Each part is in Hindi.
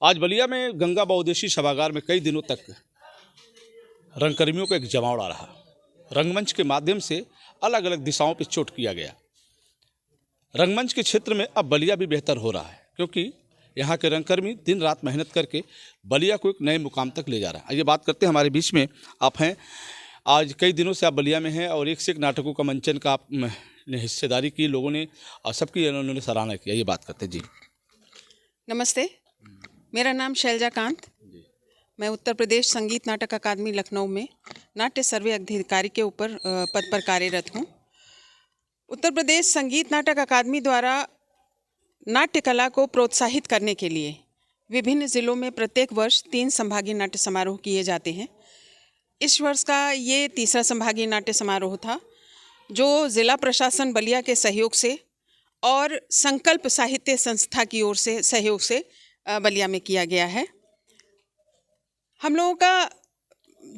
आज बलिया में गंगा बहुउद्देशीय सभागार में कई दिनों तक रंगकर्मियों का एक जमावड़ा रहा। रंगमंच के माध्यम से अलग अलग दिशाओं पर चोट किया गया। रंगमंच के क्षेत्र में अब बलिया भी बेहतर हो रहा है, क्योंकि यहाँ के रंगकर्मी दिन रात मेहनत करके बलिया को एक नए मुकाम तक ले जा रहा है। आइए बात करते हैं, हमारे बीच में आप हैं। आज कई दिनों से आप बलिया में हैं और एक से एक नाटकों का मंचन का आपने हिस्सेदारी की, लोगों ने और सबकी उन्होंने सराहना की। ये बात करते हैं जी। नमस्ते, मेरा नाम शैलजा कांत। मैं उत्तर प्रदेश संगीत नाटक अकादमी लखनऊ में नाट्य सर्वे अधिकारी के ऊपर पद पर कार्यरत हूँ। उत्तर प्रदेश संगीत नाटक अकादमी द्वारा नाट्य कला को प्रोत्साहित करने के लिए विभिन्न ज़िलों में प्रत्येक वर्ष 3 संभागीय नाट्य समारोह किए जाते हैं। इस वर्ष का ये तीसरा संभागीय नाट्य समारोह था, जो ज़िला प्रशासन बलिया के सहयोग से और संकल्प साहित्य संस्था की ओर से सहयोग से बलिया में किया गया है। हम लोगों का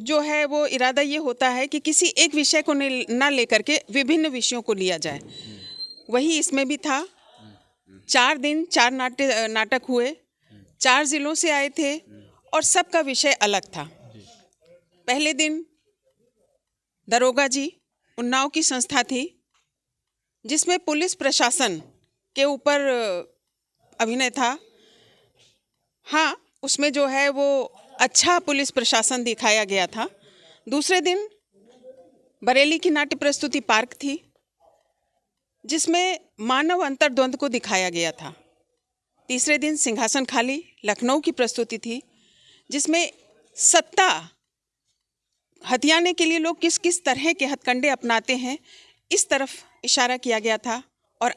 जो है वो इरादा ये होता है कि किसी एक विषय को ना लेकर के विभिन्न विषयों को लिया जाए। वही इसमें भी था। 4 दिन 4 नाटक हुए, 4 ज़िलों से आए थे और सबका विषय अलग था। पहले दिन दरोगा जी उन्नाव की संस्था थी, जिसमें पुलिस प्रशासन के ऊपर अभिनय था। हाँ, उसमें जो है वो अच्छा पुलिस प्रशासन दिखाया गया था। दूसरे दिन बरेली की नाट्य प्रस्तुति पार्क थी, जिसमें मानव अंतर्द्वंद को दिखाया गया था। तीसरे दिन सिंहासन खाली लखनऊ की प्रस्तुति थी, जिसमें सत्ता हथियाने के लिए लोग किस किस तरह के हथकंडे अपनाते हैं, इस तरफ इशारा किया गया था। और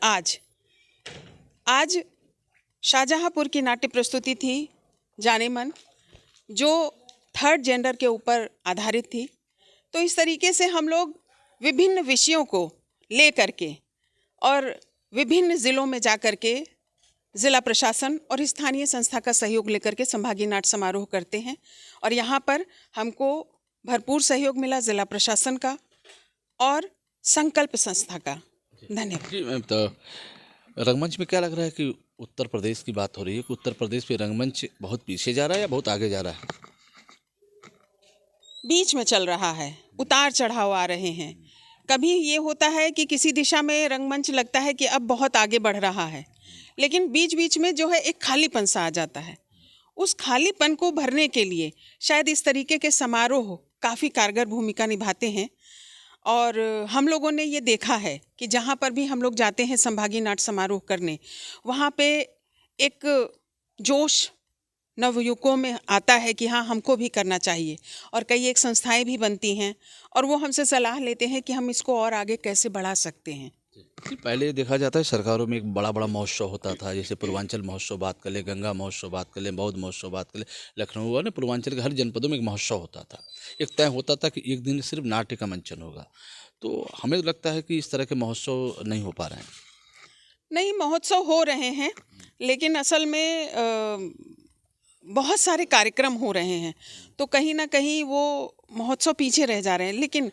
आज शाहजहांपुर की नाट्य प्रस्तुति थी जाने मन, जो 3rd जेंडर के ऊपर आधारित थी। तो इस तरीके से हम लोग विभिन्न विषयों को ले करके और विभिन्न ज़िलों में जा कर के ज़िला प्रशासन और स्थानीय संस्था का सहयोग लेकर के संभागीय नाट्य समारोह करते हैं। और यहाँ पर हमको भरपूर सहयोग मिला ज़िला प्रशासन का और संकल्प संस्था का। धन्यवाद जी मैम। तो रंगमंच में क्या लग रहा है कि उत्तर प्रदेश की बात हो रही है कि उत्तर प्रदेश में रंगमंच बहुत पीछे जा रहा है या बहुत आगे जा रहा है? बीच में चल रहा है, उतार चढ़ाव आ रहे हैं। कभी ये होता है कि किसी दिशा में रंगमंच लगता है कि अब बहुत आगे बढ़ रहा है, लेकिन बीच बीच में जो है एक खालीपन सा आ जाता है। उस खालीपन को भरने के लिए शायद इस तरीके के समारोह काफ़ी कारगर भूमिका निभाते हैं। और हम लोगों ने ये देखा है कि जहाँ पर भी हम लोग जाते हैं संभागीय नाट्य समारोह करने, वहाँ पे एक जोश नवयुवकों में आता है कि हाँ, हमको भी करना चाहिए। और कई एक संस्थाएं भी बनती हैं और वो हमसे सलाह लेते हैं कि हम इसको और आगे कैसे बढ़ा सकते हैं। पहले देखा जाता है सरकारों में एक बड़ा बड़ा महोत्सव होता था, जैसे पूर्वांचल महोत्सव बात कर ले, गंगा महोत्सव बात कर ले, बौद्ध महोत्सव बात कर ले, लखनऊ और पूर्वांचल के हर जनपदों में एक महोत्सव होता था। एक तय होता था कि एक दिन सिर्फ नाट्य का मंचन होगा। तो हमें लगता है कि इस तरह के महोत्सव नहीं हो पा रहे हैं। नहीं, महोत्सव हो रहे हैं, लेकिन असल में बहुत सारे कार्यक्रम हो रहे हैं, तो कहीं ना कहीं वो महोत्सव पीछे रह जा रहे हैं। लेकिन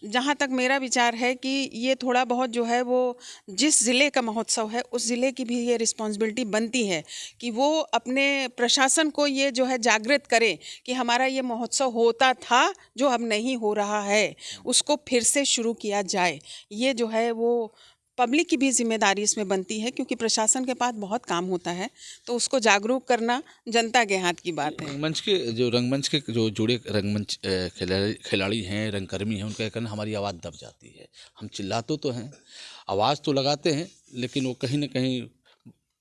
जहाँ तक मेरा विचार है कि ये थोड़ा बहुत जो है वो जिस ज़िले का महोत्सव है उस ज़िले की भी ये रिस्पॉन्सिबिलिटी बनती है कि वो अपने प्रशासन को ये जो है जागृत करे कि हमारा ये महोत्सव होता था जो अब नहीं हो रहा है, उसको फिर से शुरू किया जाए। ये जो है वो पब्लिक की भी जिम्मेदारी इसमें बनती है, क्योंकि प्रशासन के पास बहुत काम होता है, तो उसको जागरूक करना जनता के हाथ की बात है। रंगमंच के जो जुड़े रंगमंच खिलाड़ी हैं, रंगकर्मी हैं, उनका कहना हमारी आवाज़ दब जाती है। हम चिल्लाते तो हैं, आवाज़ तो लगाते हैं, लेकिन वो कहीं ना कहीं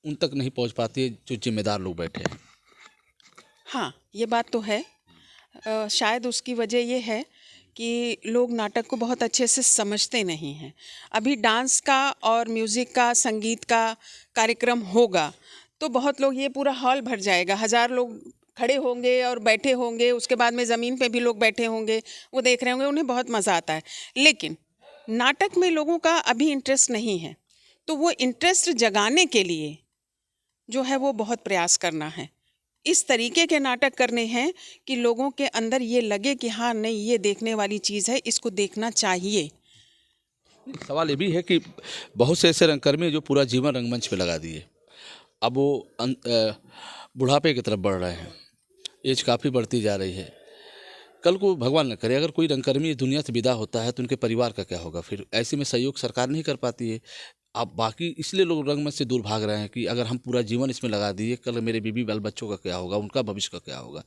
उन तक नहीं पहुंच पाती है जो जिम्मेदार लोग बैठे हैं। हाँ, ये बात तो है। शायद उसकी वजह ये है कि लोग नाटक को बहुत अच्छे से समझते नहीं हैं। अभी डांस का और म्यूज़िक का, संगीत का कार्यक्रम होगा तो बहुत लोग, ये पूरा हॉल भर जाएगा, 1000 लोग खड़े होंगे और बैठे होंगे, उसके बाद में ज़मीन पे भी लोग बैठे होंगे, वो देख रहे होंगे, उन्हें बहुत मज़ा आता है। लेकिन नाटक में लोगों का अभी इंटरेस्ट नहीं है, तो वो इंटरेस्ट जगाने के लिए जो है वो बहुत प्रयास करना है। इस तरीके के नाटक करने हैं कि लोगों के अंदर ये लगे कि हाँ, नहीं, ये देखने वाली चीज़ है, इसको देखना चाहिए। सवाल ये भी है कि बहुत से ऐसे रंगकर्मी जो पूरा जीवन रंगमंच पे लगा दिए, अब वो बुढ़ापे की तरफ बढ़ रहे हैं, एज काफ़ी बढ़ती जा रही है। कल को भगवान न करे अगर कोई रंगकर्मी इस दुनिया से विदा होता है तो उनके परिवार का क्या होगा? फिर ऐसे में सहयोग सरकार नहीं कर पाती है। अब बाकी इसलिए लोग रंगमंच से दूर भाग रहे हैं कि अगर हम पूरा जीवन इसमें लगा दिए, कल मेरे बीवी बाल बच्चों का क्या होगा, उनका भविष्य का क्या होगा।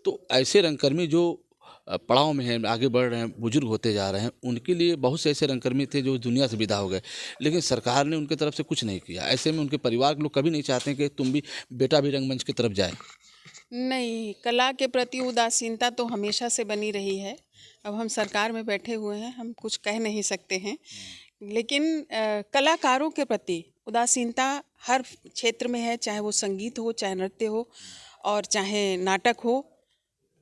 तो ऐसे रंगकर्मी जो पड़ाव में हैं, आगे बढ़ रहे हैं, बुजुर्ग होते जा रहे हैं, उनके लिए बहुत से ऐसे रंगकर्मी थे जो दुनिया से विदा हो गए, लेकिन सरकार ने उनके तरफ से कुछ नहीं किया। ऐसे में उनके परिवार के लोग कभी नहीं चाहते कि तुम भी, बेटा भी रंगमंच की तरफ जाए। नहीं, कला के प्रति उदासीनता तो हमेशा से बनी रही है। अब हम सरकार में बैठे हुए हैं, हम कुछ कह नहीं सकते हैं, लेकिन कलाकारों के प्रति उदासीनता हर क्षेत्र में है, चाहे वो संगीत हो, चाहे नृत्य हो और चाहे नाटक हो।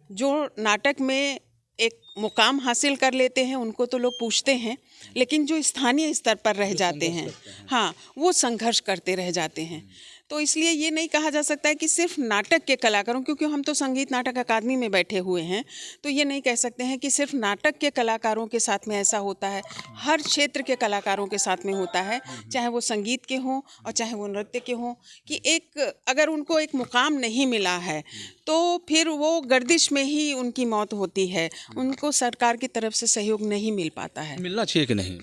जो नाटक में एक मुकाम हासिल कर लेते हैं उनको तो लोग पूछते हैं, लेकिन जो स्थानीय स्तर पर रह जाते हैं, हाँ, वो संघर्ष करते रह जाते हैं। तो इसलिए ये नहीं कहा जा सकता है कि सिर्फ नाटक के कलाकारों, क्योंकि हम तो संगीत नाटक अकादमी में बैठे हुए हैं, तो ये नहीं कह सकते हैं कि सिर्फ नाटक के कलाकारों के साथ में ऐसा होता है। हर क्षेत्र के कलाकारों के साथ में होता है, चाहे वो संगीत के हों और चाहे वो नृत्य के हों, कि एक अगर उनको एक मुकाम नहीं मिला है तो फिर वो गर्दिश में ही उनकी मौत होती है। उनको सरकार की तरफ से सहयोग नहीं मिल पाता है। मिलना चाहिए कि नहीं?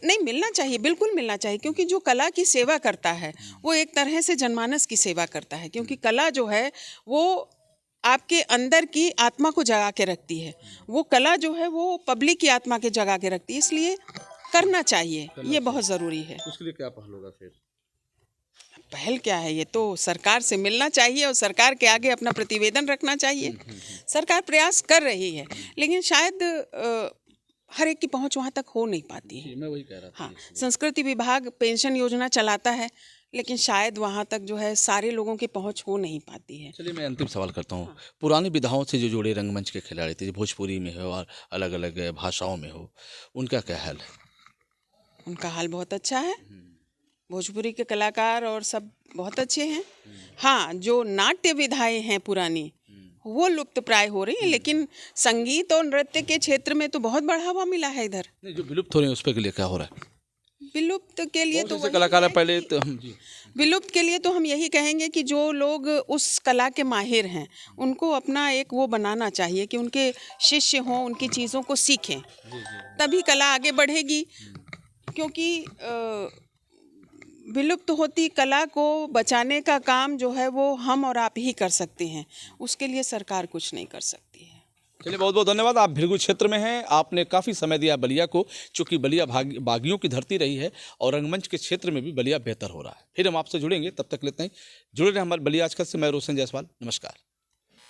नहीं, मिलना चाहिए, बिल्कुल मिलना चाहिए, क्योंकि जो कला की सेवा करता है वो एक तरह से जनमानस की सेवा करता है, क्योंकि कला जो है वो आपके अंदर की आत्मा को जगा के रखती है। वो कला जो है वो पब्लिक की आत्मा के जगा के रखती है, इसलिए करना चाहिए, ये बहुत ज़रूरी है। उसके लिए क्या पहल होगा फिर? पहल क्या है, ये तो सरकार से मिलना चाहिए और सरकार के आगे अपना प्रतिवेदन रखना चाहिए। सरकार प्रयास कर रही है, लेकिन शायद हर एक की पहुंच वहां तक हो नहीं पाती है। मैं वही कह रहा था। हाँ, संस्कृति विभाग पेंशन योजना चलाता है, लेकिन शायद वहां तक जो है सारे लोगों की पहुंच हो नहीं पाती है। चलिए, मैं अंतिम सवाल करता हूँ। पुरानी विधाओं से जो जुड़े रंगमंच के खिलाड़ी थे, भोजपुरी में हो और अलग अलग भाषाओं में हो, उनका क्या हाल है? उनका हाल बहुत अच्छा है। भोजपुरी के कलाकार और सब बहुत अच्छे हैं। हाँ, जो नाट्य विधाएं हैं पुरानी, वो लुप्त प्राय हो रही है, लेकिन संगीत और नृत्य के क्षेत्र में तो बहुत बढ़ावा मिला है इधर। नहीं, जो विलुप्त हो रहे हैं उस पे के लिए क्या हो रहा है? विलुप्त के लिए तो वही कलाकार है पहले कि तो हम जी विलुप्त के लिए तो हम यही कहेंगे कि जो लोग उस कला के माहिर हैं उनको अपना एक वो बनाना चाहिए कि उनके शिष्य हों, उनकी चीज़ों को सीखें, तभी कला आगे बढ़ेगी। क्योंकि विलुप्त होती कला को बचाने का काम जो है वो हम और आप ही कर सकते हैं, उसके लिए सरकार कुछ नहीं कर सकती है। चलिए, बहुत बहुत धन्यवाद। आप भिरगु क्षेत्र में हैं, आपने काफ़ी समय दिया बलिया को, चूँकि बलिया बागियों की धरती रही है और रंगमंच के क्षेत्र में भी बलिया बेहतर हो रहा है। फिर हम आपसे जुड़ेंगे, तब तक लेते हैं जुड़े रहे हमारे बलिया आजकल से। मैं रोशन जायसवाल, नमस्कार।